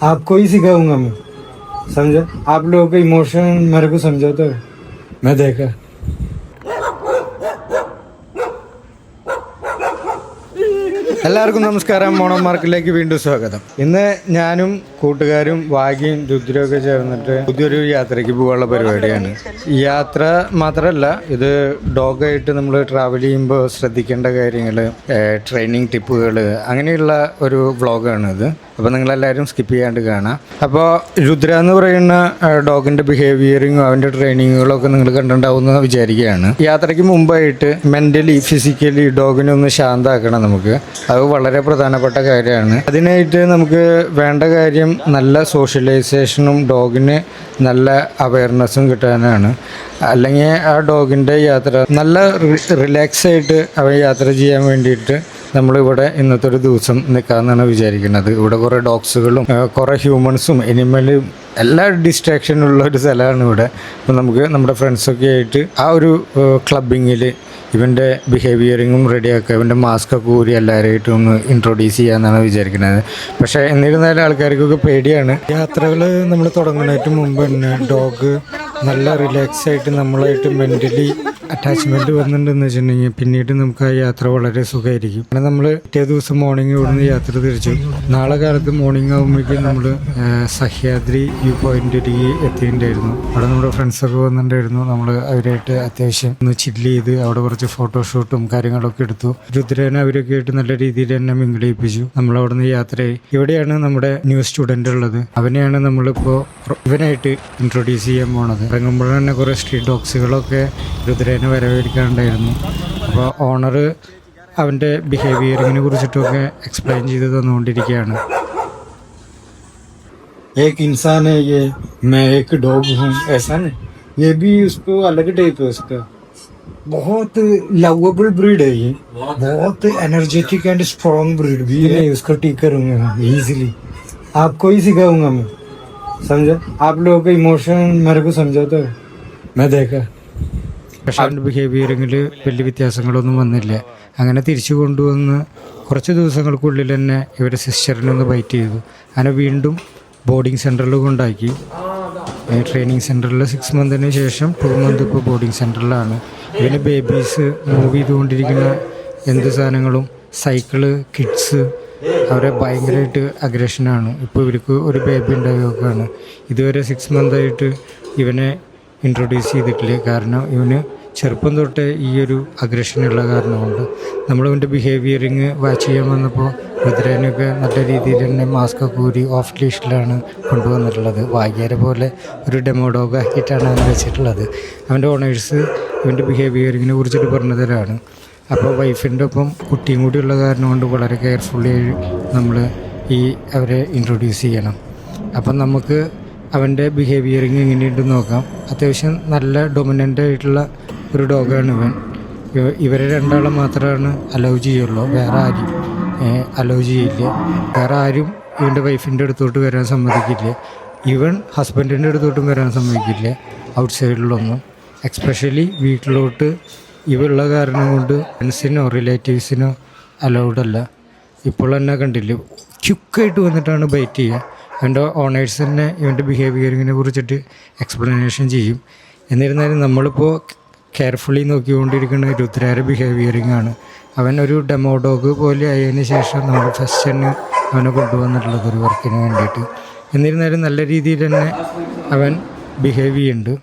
आपको ही सिखाऊंगा मैं, समझा? आप लोगों का इमोशन मेरे को समझाता है, मैं देखा। എല്ലാവർക്കും നമസ്കാരം. മോണോമാർക്കിലേക്ക് വീണ്ടും സ്വാഗതം. ഇന്ന് ഞാനും കൂട്ടുകാരും വാഗിയും രുദ്രയൊക്കെ ചേർന്നിട്ട് പുതിയൊരു യാത്രയ്ക്ക് പോകാനുള്ള പരിപാടിയാണ്. യാത്ര മാത്രമല്ല, ഇത് ഡോഗായിട്ട് നമ്മൾ ട്രാവൽ ചെയ്യുമ്പോൾ ശ്രദ്ധിക്കേണ്ട കാര്യങ്ങൾ, ട്രെയിനിങ് ടിപ്പുകൾ, അങ്ങനെയുള്ള ഒരു വ്ളോഗാണ് ഇത്. അപ്പോൾ നിങ്ങളെല്ലാവരും സ്കിപ്പ് ചെയ്യാണ്ട് കാണാം. അപ്പോൾ രുദ്ര എന്ന് പറയുന്ന ഡോഗിൻ്റെ ബിഹേവിയറിങ്ങും അവൻ്റെ ട്രെയിനിങ്ങുകളൊക്കെ നിങ്ങൾ കണ്ടിട്ടുണ്ടാവുമെന്ന് വിചാരിക്കുകയാണ്. യാത്രയ്ക്ക് മുമ്പായിട്ട് മെൻ്റലി ഫിസിക്കലി ഡോഗിനെ ഒന്ന് ശാന്തമാക്കണം നമുക്ക്. അത് വളരെ പ്രധാനപ്പെട്ട കാര്യമാണ്. അതിനായിട്ട് നമുക്ക് വേണ്ട കാര്യം നല്ല സോഷ്യലൈസേഷനും ഡോഗിന് നല്ല അവയർനെസ്സും കിട്ടാനാണ്. അല്ലെങ്കിൽ ആ ഡോഗിൻ്റെ യാത്ര നല്ല റിലാക്സായിട്ട് അവൻ യാത്ര ചെയ്യാൻ വേണ്ടിയിട്ട് നമ്മളിവിടെ ഇന്നത്തെ ഒരു ദിവസം നിൽക്കാമെന്നാണ് വിചാരിക്കുന്നത്. ഇവിടെ കുറേ ഡോഗ്സുകളും കുറേ ഹ്യൂമൻസും എനിമലും എല്ലാ ഡിസ്ട്രാക്ഷനുള്ള ഒരു സ്ഥലമാണ് ഇവിടെ. അപ്പോൾ നമുക്ക് നമ്മുടെ ഫ്രണ്ട്സൊക്കെ ആയിട്ട് ആ ഒരു ക്ലബിങ്ങിൽ ഇവൻ്റെ ബിഹേവിയറിങ്ങും റെഡിയാക്കുക, ഇവൻ്റെ മാസ്കൊക്കെ ഊരി എല്ലാവരുമായിട്ടും ഒന്ന് ഇൻട്രൊഡ്യൂസ് ചെയ്യാമെന്നാണ് വിചാരിക്കുന്നത്. പക്ഷേ എന്നിരുന്നാലും ആൾക്കാർക്കൊക്കെ പേടിയാണ്. യാത്രകൾ നമ്മൾ തുടങ്ങുന്നതിന് മുമ്പ് തന്നെ ഡോഗ് നല്ല റിലാക്സായിട്ട് നമ്മളായിട്ട് മെൻ്റലി അറ്റാച്ച്മെൻറ്റ് വന്നിട്ടുണ്ടെന്ന് വെച്ചിട്ടുണ്ടെങ്കിൽ പിന്നീട് നമുക്ക് ആ യാത്ര വളരെ സുഖമായിരിക്കും. പിന്നെ നമ്മൾ പിറ്റേ ദിവസം മോർണിംഗ് ഇവിടുന്ന് യാത്ര തിരിച്ചു. നാളെ കാലത്ത് മോർണിംഗ് ആകുമ്പോഴേക്കും നമ്മൾ സഹ്യാദ്രി വ്യൂ പോയിന്റിലേക്ക് എത്തിയിട്ടുണ്ടായിരുന്നു. അവിടെ നമ്മുടെ ഫ്രണ്ട്സൊക്കെ വന്നിട്ടുണ്ടായിരുന്നു. നമ്മൾ അവരായിട്ട് അത്യാവശ്യം ഒന്ന് ചില്ല് ചെയ്ത് അവിടെ കുറച്ച് ഫോട്ടോഷൂട്ടും കാര്യങ്ങളൊക്കെ എടുത്തു. രുദ്രനെ അവരൊക്കെ ആയിട്ട് നല്ല രീതിയിൽ തന്നെ മിങ്കിടിപ്പിച്ചു. നമ്മളവിടെ നിന്ന് യാത്രയായി. ഇവിടെയാണ് നമ്മുടെ ന്യൂ സ്റ്റുഡൻ്റ് ഉള്ളത്. അവനെയാണ് നമ്മളിപ്പോൾ ഇവനായിട്ട് ഇൻട്രൊഡ്യൂസ് ചെയ്യാൻ പോണത്. ഇറങ്ങുമ്പോൾ തന്നെ കുറേ സ്ട്രീറ്റ് ഡോഗ്സുകളൊക്കെ രുദ്രനെ വരവേൽക്കാനുണ്ടായിരുന്നു. അപ്പോൾ ഓണർ അവൻ്റെ ബിഹേവിയറിങ്ങിനെ കുറിച്ചിട്ടൊക്കെ എക്സ്പ്ലെയിൻ ചെയ്ത് തന്നുകൊണ്ടിരിക്കുകയാണ്. एक इंसान है ये, मैं एक डॉग हूँ, ऐसा नहीं. ये भी उसको अलग टाइप है उसका. बहुत लवेबल ब्रीड है ये, बहुत एनर्जेटिक एंड स्ट्रॉन्ग ब्रीड भी है. उसको टीक करूँगा इजीली. आपको ही सिखाऊंगा मैं, समझा? आप लोगों का इमोशन मेरे को समझाता है, मैं देखा. പക്ഷേ അവൻ്റെ ബിഹേവിയറിങ്ങിൽ വലിയ വ്യത്യാസങ്ങളൊന്നും വന്നില്ല. അങ്ങനെ തിരിച്ചു കൊണ്ടുവന്ന് കുറച്ച് ദിവസങ്ങൾക്കുള്ളിൽ തന്നെ ഇവരുടെ സിസ്റ്ററിനെ ഒന്ന് ബൈറ്റ് ചെയ്തു. അങ്ങനെ വീണ്ടും ബോർഡിംഗ് സെൻറ്ററിൽ കൊണ്ടാക്കി. ട്രെയിനിങ് സെൻറ്ററിൽ 6 മന്തിന് ശേഷം 2 മന്ത് ഇപ്പോൾ ബോർഡിംഗ് സെൻറ്ററിലാണ്. ഇവന് ബേബീസ് മൂവ് ചെയ്തുകൊണ്ടിരിക്കുന്ന എന്ത് സാധനങ്ങളും, സൈക്കിള്, കിഡ്സ്, അവരെ ഭയങ്കരമായിട്ട് അഗ്രഷനാണ്. ഇപ്പോൾ ഇവർക്ക് ഒരു ബേബി ഉണ്ടാവുകയാണ്. ഇതുവരെ 6 മന്തായിട്ട് ഇവനെ ഇൻട്രൊഡ്യൂസ് ചെയ്തിട്ടില്ല. കാരണം ഇവന് ചെറുപ്പം തൊട്ടേ ഈ ഒരു അഗ്രഷനുള്ള കാരണം കൊണ്ട് നമ്മളിവൻ്റെ ബിഹേവിയറിങ് വാച്ച് ചെയ്യാൻ വന്നപ്പോൾ രുദ്രനൊക്കെ നല്ല രീതിയിൽ തന്നെ മാസ്കൊക്കെ ഊരി ഓഫ് ലീഷിലാണ് കൊണ്ടുവന്നിട്ടുള്ളത്. വാഗ്യരെ പോലെ ഒരു ഡെമോ ഡോഗ് ആക്കിയിട്ടാണ് അവൻ വെച്ചിട്ടുള്ളത്. അവൻ്റെ ഓണേഴ്സ് ഇവൻ്റെ ബിഹേവിയറിങ്ങിനെ കുറിച്ചിട്ട് പറഞ്ഞതരാണ്. അപ്പോൾ വൈഫിൻ്റെ ഒപ്പം കുട്ടിയും കൂടിയുള്ള കാരണം കൊണ്ട് വളരെ കെയർഫുള്ളി നമ്മൾ അവരെ ഇൻട്രൊഡ്യൂസ് ചെയ്യണം. അപ്പം നമുക്ക് അവൻ്റെ ബിഹേവിയറിങ് എങ്ങനെയുണ്ടെന്ന് നോക്കാം. അത്യാവശ്യം നല്ല ഡൊമിനൻ്റ് ആയിട്ടുള്ള ഒരു ഡോഗാണ് ഇവൻ. ഇവരെ രണ്ടാളും മാത്രമാണ് അലൗ ചെയ്യുള്ളൂ, വേറെ ആരും അലൗ ചെയ്യില്ല. വേറെ ആരും ഇവൻ്റെ വൈഫിൻ്റെ അടുത്തോട്ട് വരാൻ സമ്മതിക്കില്ല. ഈവൻ ഹസ്ബൻഡിൻ്റെ അടുത്തോട്ടും വരാൻ സമ്മതിക്കില്ല ഔട്ട് സൈഡിലൊന്നും. എക്സ്പെഷ്യലി വീട്ടിലോട്ട് ഇവയുള്ള കാരണം കൊണ്ട് ഫ്രണ്ട്സിനോ റിലേറ്റീവ്സിനോ അലൗഡല്ല. ഇപ്പോൾ തന്നെ കണ്ടില്ലേ, ക്യുക്കായിട്ട് വന്നിട്ടാണ് ബൈറ്റ് ചെയ്യുക. അവൻ്റെ ഓണേഴ്സ് തന്നെ ഇവൻ്റെ ബിഹേവിയറിങ്ങിനെ കുറിച്ചിട്ട് എക്സ്പ്ലനേഷൻ ചെയ്യും. എന്നിരുന്നാലും നമ്മളിപ്പോൾ കെയർഫുള്ളി നോക്കിക്കൊണ്ടിരിക്കുന്ന രുദ്രയുടെ ബിഹേവിയറിംഗ് ആണ്. അവൻ ഒരു ഡെമോ ഡോഗ് പോലെ ആയതിനു ശേഷം നമ്മൾ ഫസ്റ്റ് തന്നെ അവനെ കൊണ്ടുവന്നിട്ടുള്ളത് ഒരു വർക്കിന് വേണ്ടിയിട്ട്. എന്നിരുന്നാലും നല്ല രീതിയിൽ തന്നെ അവൻ ബിഹേവ് ചെയ്യുന്നുണ്ട്.